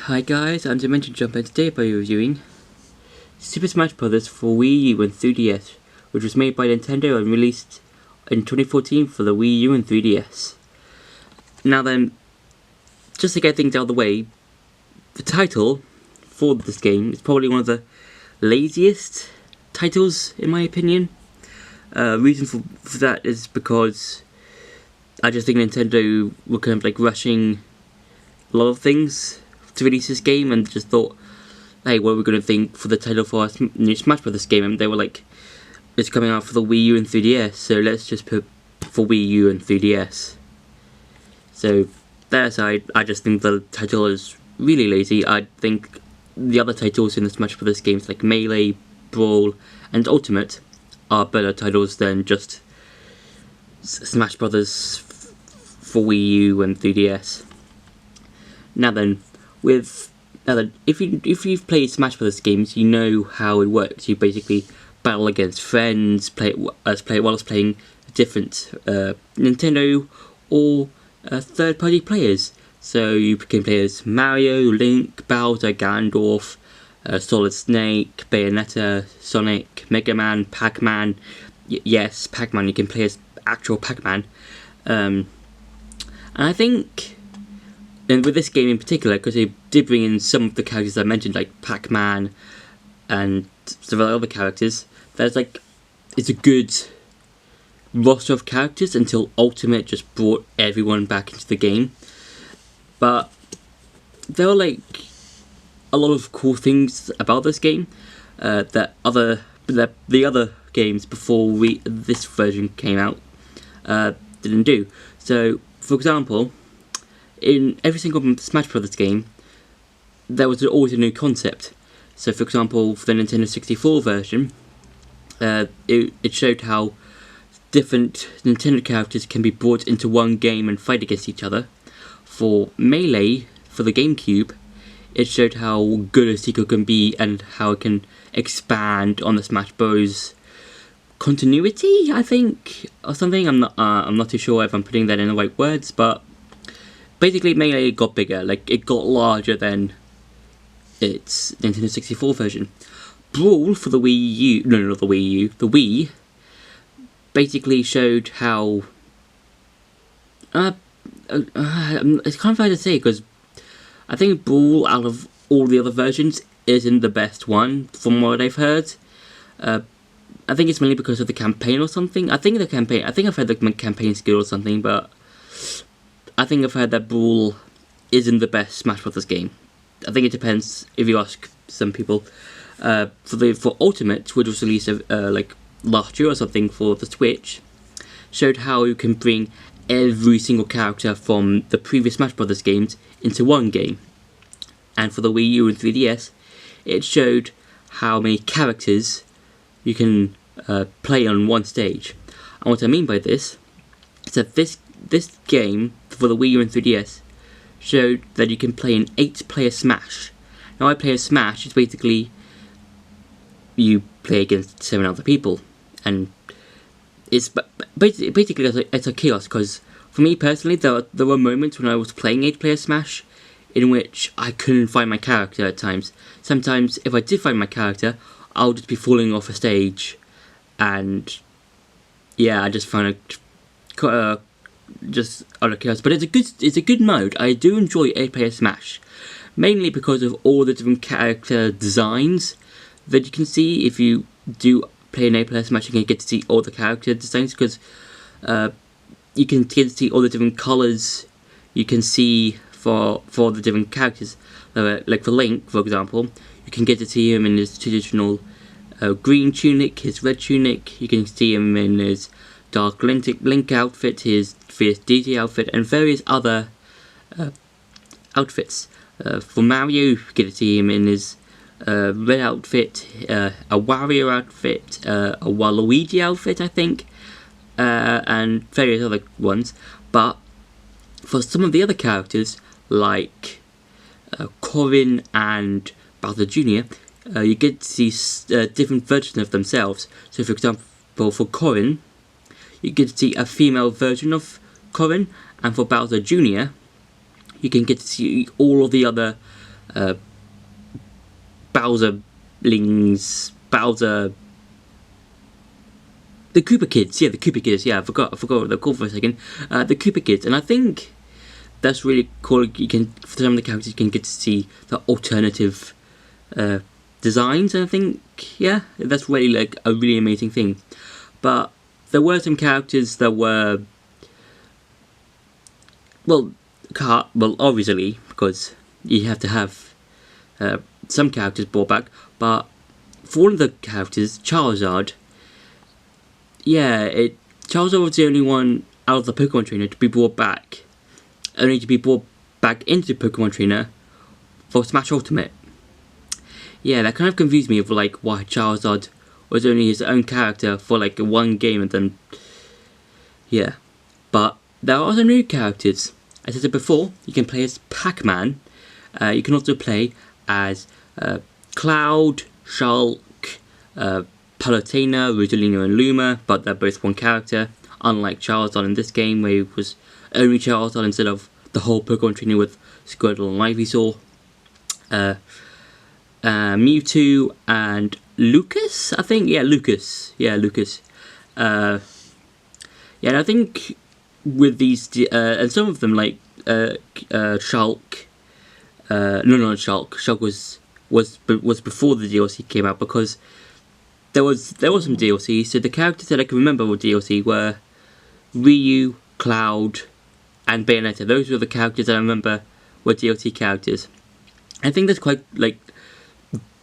Hi guys, I'm Dimension Jump and today I'll be reviewing Super Smash Bros. For Wii U and 3DS, which was made by Nintendo and released in 2014 for the Wii U and 3DS. Now then, just to get things out of the way, the title for this game is probably one of the laziest titles in my opinion. Reason for that is because I just think Nintendo were kind of like rushing a lot of things to release this game and just thought, hey, what are we going to think for the title for our new Smash Bros. Game? And they were like, it's coming out for the Wii U and 3DS, so let's just put for Wii U and 3DS. So that aside, I just think the title is really lazy. I think the other titles in the Smash Bros. Games like Melee, Brawl, and Ultimate are better titles than just Smash Bros. For Wii U and 3DS. Now then, if you've played Smash Bros. Games, you know how it works. You basically battle against friends, while playing different Nintendo or third-party players. So you can play as Mario, Link, Bowser, Ganondorf, Solid Snake, Bayonetta, Sonic, Mega Man, Pac-Man. Yes, Pac-Man. You can play as actual Pac-Man. And I think, and with this game in particular, because they did bring in some of the characters I mentioned, like Pac-Man and several other characters, it's a good roster of characters until Ultimate just brought everyone back into the game. But there are like a lot of cool things about this game that the other games before this version came out didn't do. So, for example, in every single Smash Bros. Game, there was always a new concept. So, for example, for the Nintendo 64 version, it showed how different Nintendo characters can be brought into one game and fight against each other. For Melee, for the GameCube, it showed how good a sequel can be and how it can expand on the Smash Bros. Continuity, I think, or something. I'm not too sure if I'm putting that in the right words, but basically Melee got bigger, like it got larger than its Nintendo 64 version. Brawl for the Wii U, no, not the Wii U, the Wii, basically showed how it's kind of hard to say because I think Brawl out of all the other versions isn't the best one from what I've heard. I think it's mainly because of the campaign or something. I think I've heard the campaign skill or something, but I think I've heard that Brawl isn't the best Smash Bros. Game. I think it depends if you ask some people. For Ultimate, which was released like last year or something for the Switch, showed how you can bring every single character from the previous Smash Bros. Games into one game. And for the Wii U and 3DS, it showed how many characters you can play on one stage. And what I mean by this is that this game for the Wii U and 3DS showed that you can play an 8-player Smash. Now, I play a Smash, it's basically you play against 7 other people, and it's basically it's a chaos. Because for me personally, there were moments when I was playing 8-player Smash in which I couldn't find my character at times. Sometimes, if I did find my character, I'll just be falling off a stage, and yeah, I just found it just out of chaos. But it's a good mode. I do enjoy 8-player Smash, mainly because of all the different character designs that you can see. If you do play an 8-player Smash, you can get to see all the character designs because you can get to see all the different colors you can see for the different characters. Like for Link, for example, you can get to see him in his traditional green tunic, his red tunic. You can see him in his dark Link outfit, his fierce DJ outfit, and various other outfits. For Mario, you get to see him in his red outfit, a Wario outfit, a Waluigi outfit, I think, and various other ones. But for some of the other characters, like Corrin and Bowser Jr., you get to see different versions of themselves. So, for example, for Corrin, you get to see a female version of Corrin, and for Bowser Jr., you can get to see all of the other Bowser. The Koopa Kids, the Koopa Kids, I forgot what they're called for a second. The Koopa Kids, and I think that's really cool. You can, for some of the characters, you can get to see the alternative designs, and I think, that's really like a really amazing thing. But there were some characters that were, well, obviously, because you have to have some characters brought back, but for one of the characters, Charizard, Charizard was the only one out of the Pokemon Trainer to be brought back, only to be brought back into Pokemon Trainer for Smash Ultimate. Yeah, that kind of confused me of like why Charizard was only his own character for like one game, and then but there are some new characters. As I said before, you can play as Pac-Man. You can also play as Cloud, Shulk, Palutena, Rosalina and Luma, but they're both one character, unlike Charizard in this game where it was only Charizard instead of the whole Pokemon Trainer with Squirtle and Ivysaur. Mewtwo and Lucas, I think. Lucas. And I think with these, and some of them like Shulk. Not Shulk. Shulk was before the DLC came out, because there was some DLC. So the characters that I can remember with DLC were Ryu, Cloud, and Bayonetta. Those were the characters that I remember were DLC characters. I think that's quite like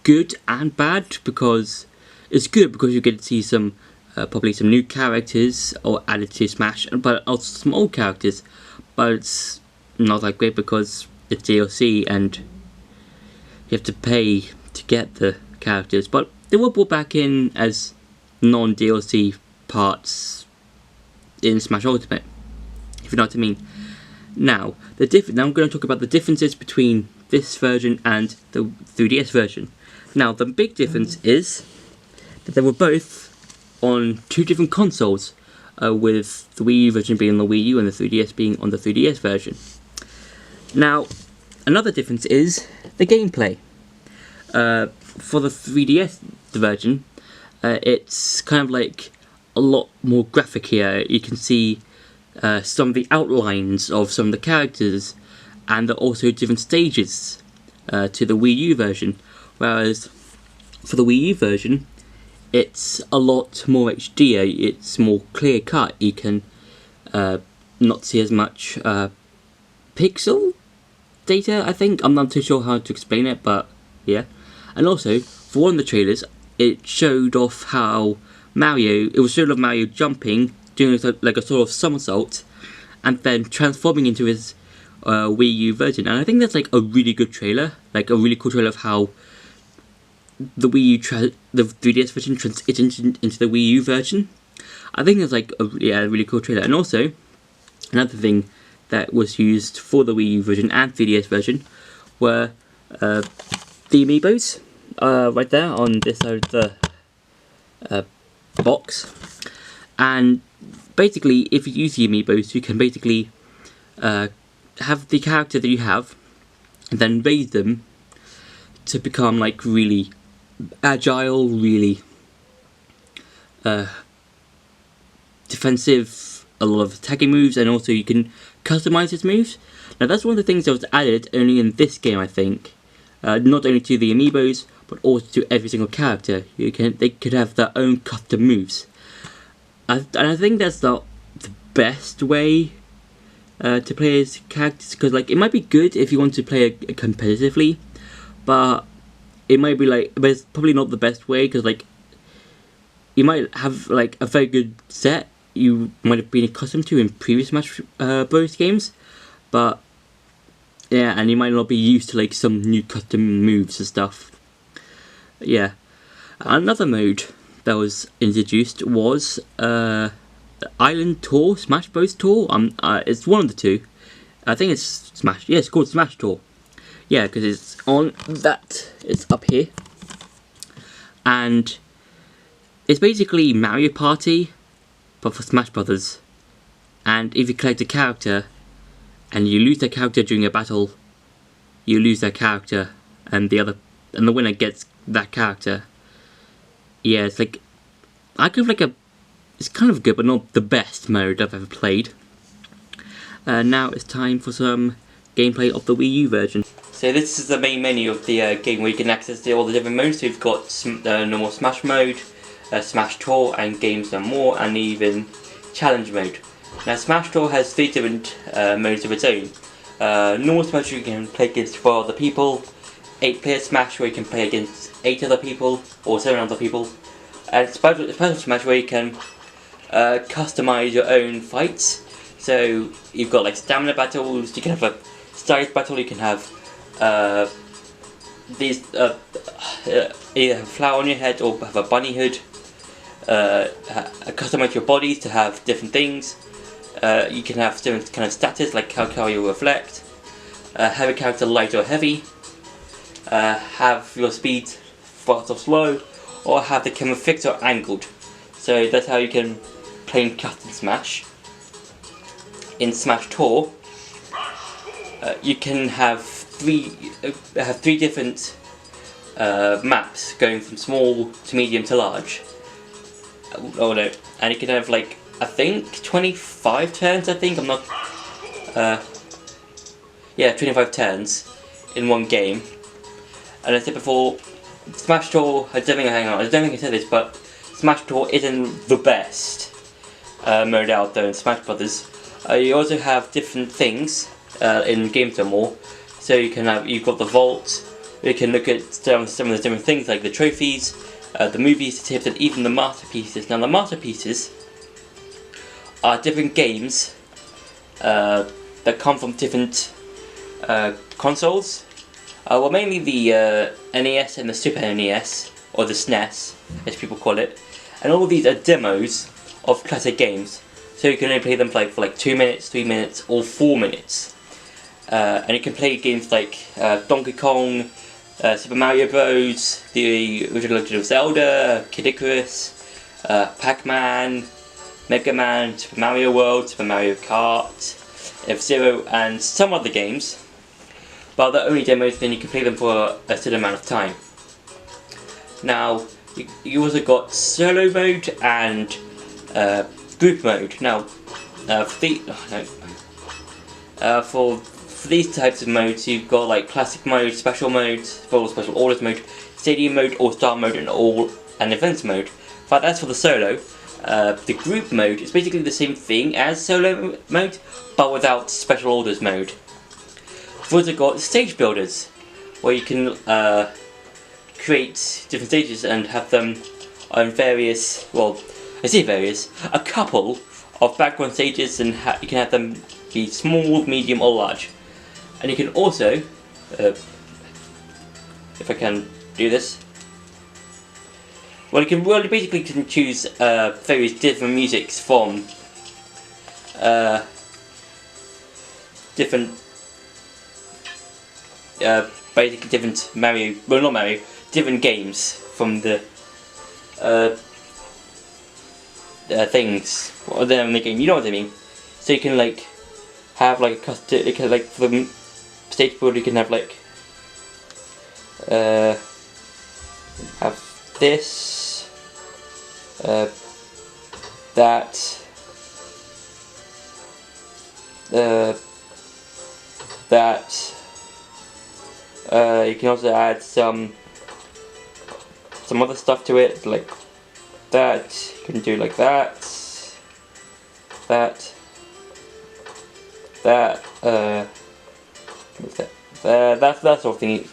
good and bad, because it's good because you get to see some probably some new characters or added to Smash, but also some old characters. But it's not that great because it's DLC and you have to pay to get the characters. But they were brought back in as non-DLC parts in Smash Ultimate, if you know what I mean. Now I'm going to talk about the differences between this version and the 3DS version. Now, the big difference is that they were both on two different consoles, with the Wii U version being on the Wii U and the 3DS being on the 3DS version. Now, another difference is the gameplay. For the 3DS version, it's kind of like a lot more graphic here. You can see some of the outlines of some of the characters, and also different stages to the Wii U version. Whereas for the Wii U version, it's a lot more HD. It's more clear cut. You can not see as much pixel data, I think. I'm not too sure how to explain it, but yeah. And also, for one of the trailers, it showed off how it was showed off Mario jumping, doing like a sort of somersault, and then transforming into his Wii U version. And I think that's like a really good trailer, like a really cool trailer of how the Wii U, the 3DS version transitions into the Wii U version. I think it's like a really cool trailer. And also, another thing that was used for the Wii U version and 3DS version were the amiibos, right there on this side of the box. And basically, if you use the amiibos, you can basically have the character that you have, and then raise them to become like really agile, really defensive, a lot of attacking moves, and also you can customize his moves. Now that's one of the things that was added only in this game, I think. Not only to the amiibos, but also to every single character. They could have their own custom moves. And I think that's the best way to play as characters, because like it might be good if you want to play it competitively, but it might be like, but it's probably not the best way, because like you might have like a very good set you might have been accustomed to in previous Smash Bros games, but yeah, and you might not be used to like some new custom moves and stuff. Yeah, another mode that was introduced was the Island Tour, Smash Bros Tour. It's one of the two. I think it's Smash. Yeah, it's called Smash Tour. Yeah, because it's on that. It's up here, and it's basically Mario Party, but for Smash Brothers. And if you collect a character, and you lose that character during a battle, you lose that character, and the winner gets that character. Yeah, it's like it's kind of good, but not the best mode I've ever played. Now it's time for some gameplay of the Wii U version. So this is the main menu of the game where you can access all the different modes. So you've got normal Smash mode, Smash Tour, and Games and More, and even Challenge mode. Now Smash Tour has 3 different modes of its own. Normal Smash you can play against 4 other people, 8-player Smash where you can play against 8 other people or 7 other people, and Special Smash where you can customize your own fights. So you've got like stamina battles, you can have a styles battle, you can have these either have a flower on your head or have a bunny hood, customize your bodies to have different things. You can have different kind of status like how you reflect, have a character light or heavy, have your speed fast or slow, or have the camera fixed or angled. So that's how you can play in custom Smash. In Smash Tour, you can have three different maps going from small to medium to large. Oh no, and you can have like I think 25 turns. I'm not. Yeah, 25 turns in one game. And as I said before, Smash Tour. I don't think I said this, but Smash Tour isn't the best mode out there in Smash Brothers. You also have different things in Games and More. So you've got the vault. You can look at some of the different things like the trophies, the movies, the tips, and even the masterpieces. Now the masterpieces are different games that come from different consoles. Well, mainly the NES and the Super NES, or the SNES, as people call it. And all of these are demos of classic games. So you can only play them for like 2 minutes, 3 minutes, or 4 minutes. And you can play games like Donkey Kong, Super Mario Bros, the original Legend of Zelda, Kid Icarus, Pac-Man, Mega Man, Super Mario World, Super Mario Kart, F-Zero, and some other games. But they're only demos, then you can play them for a certain amount of time. Now, you also got solo mode and group mode. Now, for these types of modes, you've got like classic mode, special mode, special orders mode, stadium mode, all-star mode, and events mode. But as for the solo, the group mode is basically the same thing as solo mode, but without special orders mode. We've also got stage builders, where you can create different stages and have them on various, a couple of background stages, and you can have them be small, medium, or large. And you can also, if I can do this, you basically can choose various different musics from different basically different different games from the things in the game. You know what I mean? So you can like have like a custom. You can like for the stage builder. You can have like have this, that. That. You can also add some other stuff to it, like that. You can do like that, that, that sort of thing.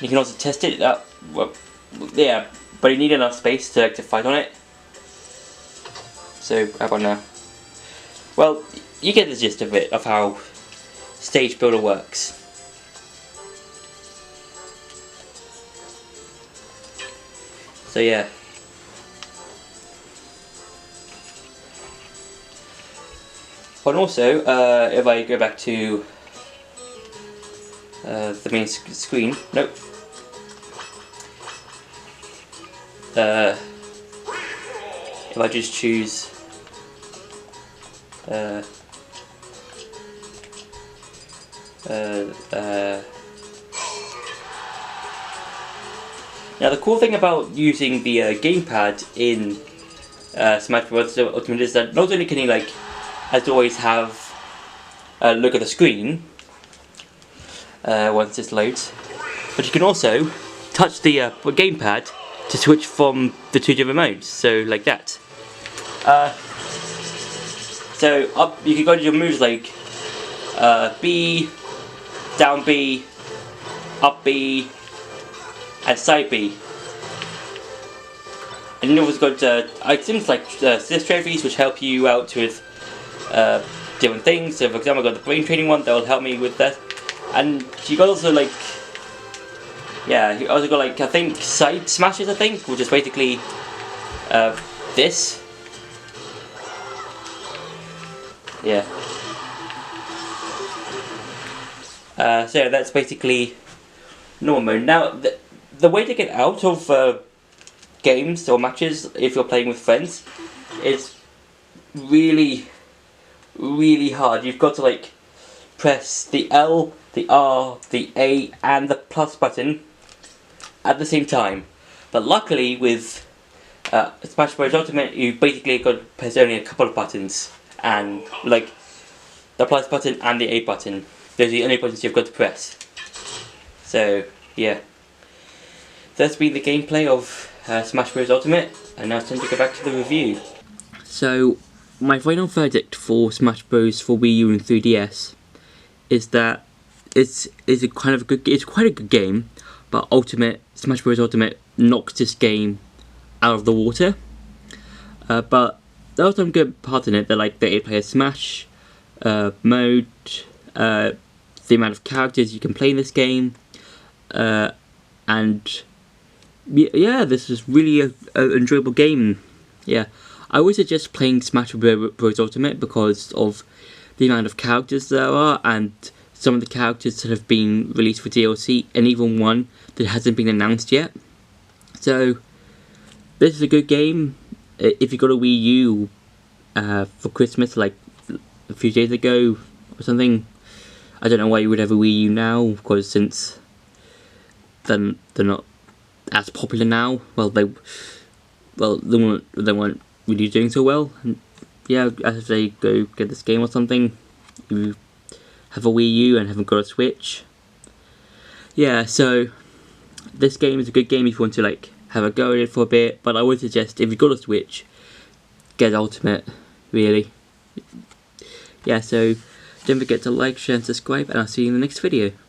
You can also test it. Yeah, but you need enough space to fight on it. So how about now? Well, you get the gist of it, of how Stage Builder works. So yeah. But also, if I go back to the main screen, nope. If I just choose Now the cool thing about using the gamepad in Smash Bros. Ultimate is that not only can you, like, as always, have a look at the screen once this loads, but you can also touch the gamepad to switch from the two different modes, so like that. So up, you can go to your moves like B, down B, up B, and side B. And you've also got items like Sith trophies, which help you out with different things. So for example, I got the brain training one that will help me with that. And you got also like, yeah, you also got like, I think side smashes, I think, which is basically this. Yeah. So that's basically normal mode. Now the way to get out of games or matches if you're playing with friends is really hard. You've got to like press the L, the R, the A and the plus button at the same time. But luckily with Smash Bros. Ultimate, you basically got to press only a couple of buttons, and like the plus button and the A button. Those are the only buttons you've got to press. So yeah, that's been the gameplay of Smash Bros. Ultimate, and now it's time to go back to the review. So my final verdict for Smash Bros. For Wii U and 3DS is that it's quite a good game, but Smash Bros. Ultimate knocks this game out of the water. But there are some good parts in it. They're like the 8-player Smash mode, the amount of characters you can play in this game, and yeah, this is really an enjoyable game. Yeah, I always suggest playing Smash Bros. Ultimate because of the amount of characters there are, and some of the characters that have been released for DLC, and even one that hasn't been announced yet. So this is a good game. If you got a Wii U for Christmas, like a few days ago or something, I don't know why you would have a Wii U now, because since they're not as popular now. Well, they weren't really doing so well. And yeah, as they go get this game or something, you have a Wii U and haven't got a Switch. Yeah, so this game is a good game if you want to like have a go at it for a bit. But I would suggest if you've got a Switch, get Ultimate. Really. Yeah, so don't forget to like, share and subscribe, and I'll see you in the next video.